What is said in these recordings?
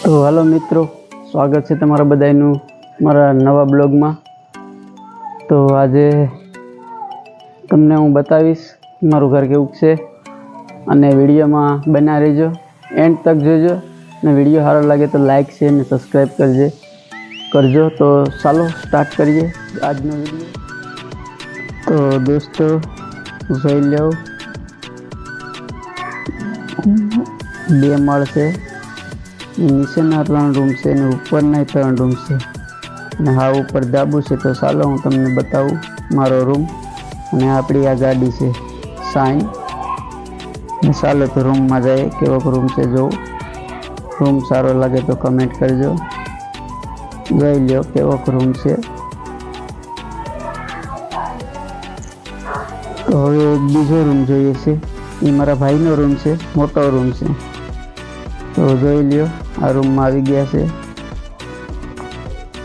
તો હાલો મિત્રો, સ્વાગત છે તમારા બધાનું મારા નવા બ્લોગમાં। તો આજે તમને હું બતાવીશ મારું ઘર કેવું છે અને વિડીયોમાં બના રહેજો, એન્ડ તક જોજો અને વિડીયો સારો લાગે તો લાઈક શેર અને સબસ્ક્રાઈબ કરજો। તો ચાલો સ્ટાર્ટ કરીએ આજનો વિડીયો। તો દોસ્તો જોઈ લો, 2 માળ છે, નીચેના 3 રૂમ છે અને ઉપરના 3 રૂમ છે અને હા ઉપર ધાબુ છે। તો ચાલો હું તમને બતાવું મારો રૂમ અને આપણી આ ગાડી છે સાઈન। ચાલો તો રૂમમાં જઈએ, કેવો રૂમ છે જો, રૂમ સારો લાગે તો કમેન્ટ કરજો। જોઈ લો કેવો રૂમ છે। તો હવે એક બીજો રૂમ જોઈએ છે, એ મારા ભાઈનો રૂમ છે, મોટો રૂમ છે। તો જોઈ લ્યો આ રૂમમાં આવી ગયા છે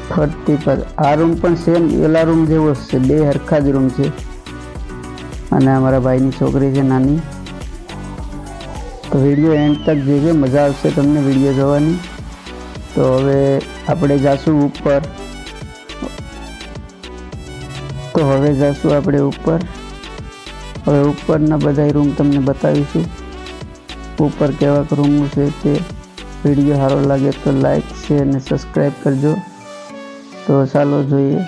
ફરતી પર। આ રૂમ પણ સેમ પેલા રૂમ જેવો જ છે, 2 હરખા જ રૂમ છે અને અમારા ભાઈની છોકરી છે નાની। તો વિડીયો એન્ડ તક જોજો, મજા આવશે તમને વિડીયો જોવાની। તો હવે આપણે જાશું ઉપર। હવે ઉપરના બધા રૂમ તમને બતાવીશું, ઉપર કેવા રૂમ છે તે। વિડીયો સારો લાગે તો લાઈક શેર અને સબસ્ક્રાઈબ કરજો। તો ચાલો જોઈએ।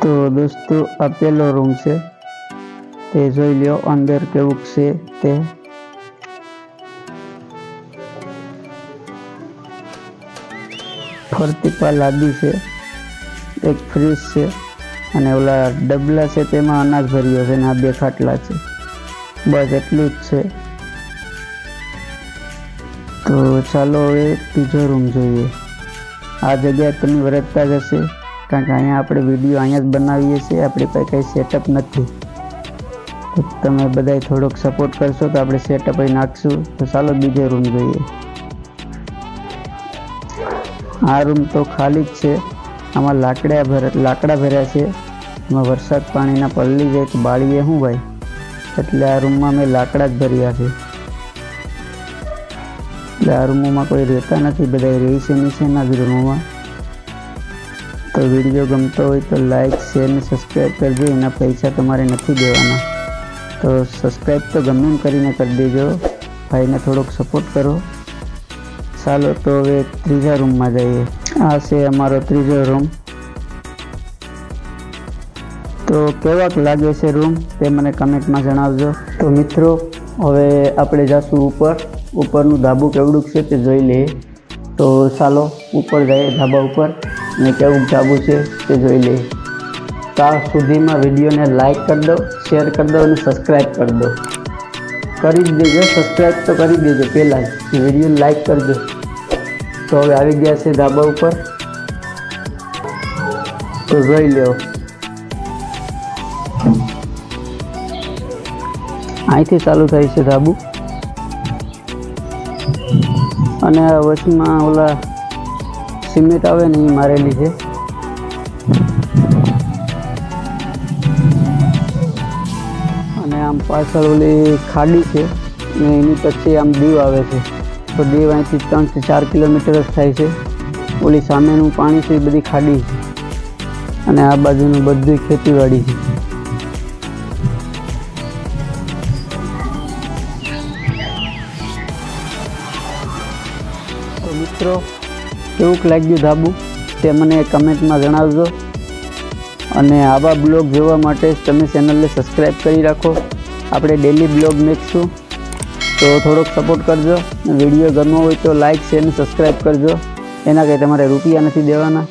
તો દોસ્તો આ પહેલો રૂમ છે, તે જોઈ લો અંદર કેવું છે તે। ફરતી પર લાદી છે, એક ફ્રીજ છે અને ઓલા ડબલા છે તેમાં અનાજ ભર્યો છે અને આ 2 ખાટલા છે, બસ એટલું જ છે। તો ચાલો હવે બીજો રૂમ જોઈએ। આ જગ્યા તમે વરતતા જ હશે, કારણ કે અહીંયા આપણે વિડીયો અહીંયા જ બનાવીએ છીએ, આપણી પાસે કંઈ સેટઅપ નથી। તો તમે બધા થોડોક સપોર્ટ કરશો તો આપણે સેટઅપ અહીં નાખશું। તો ચાલો બીજો રૂમ જોઈએ। આ રૂમ તો ખાલી જ છે, આમાં લાકડા ભર્યા છે। એમાં વરસાદ પાણીના પલળી જાય તો બાળીએ શું ભાઈ, એટલે આ રૂમમાં મેં લાકડા જ ભર્યા છે। એટલે આ રૂમોમાં કોઈ રહેતા નથી, બધા રહે છે નીચેના જ રૂમોમાં। તો વિડીયો ગમતો હોય તો લાઈક શેર અને સબસ્ક્રાઈબ કરજો, એના પૈસા તમારે નથી દેવાના। તો સબસ્ક્રાઈબ તો ગમે એમ કરીને કરી દેજો, ભાઈને થોડોક સપોર્ટ કરો। ચાલો તો હવે ત્રીજા રૂમમાં જઈએ। આ છે અમારો ત્રીજો રૂમ। તો કેવાક લાગે છે રૂમ તે મને કમેન્ટમાં જણાવજો। તો મિત્રો હવે આપણે જઈશું ઉપરનું ધાબુ કેવડું છે તે જોઈ લઈએ। તો ચાલો ઉપર જઈએ ધાબા ઉપર અને કેવું ધાબુ છે તે જોઈ લઈએ। ત્યાં સુધીમાં વિડીયોને લાઈક કરી દો, શેર કરી દો અને સબસ્ક્રાઈબ કરી દો, કરી જ દેજો। સબસ્ક્રાઈબ તો કરી દેજો પહેલાં જ, વિડીયો લાઈક કરજો। તો હવે આવી ગયા છે ધાબા ઉપર, તો જોઈ લો અહીંથી ચાલુ થાય છે ધાબુ અને આ વચમાં ઓલા સિમેન્ટ આવે ને એ મારેલી છે। અને આમ પાછળ ઓલી ખાડી છે અને એની પછી આમ દીવ આવે છે। તો દીવ અહીંથી 3 થી 4 કિલોમીટર જ થાય છે। ઓલી સામેનું પાણી છે એ બધી ખાડી છે અને આ બાજુનું બધું ખેતીવાડી છે। તો મિત્રો કેવું લાગ્યું ધાબુ તે મને કમેન્ટમાં જણાવજો અને આવા બ્લોગ જોવા માટે તમે ચેનલને સબસ્ક્રાઈબ કરી રાખો। આપણે ડેલી બ્લોગ મૂકશું, તો થોડોક સપોર્ટ કરજો। વિડીયો ગમ્યો હોય તો લાઈક શેર અને સબસ્ક્રાઈબ કરજો, એના કંઈ તમારે રૂપિયા નથી દેવાના।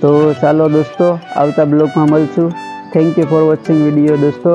તો ચાલો દોસ્તો આવતા બ્લોગમાં મળશું। Thank you for watching video દોસ્તો।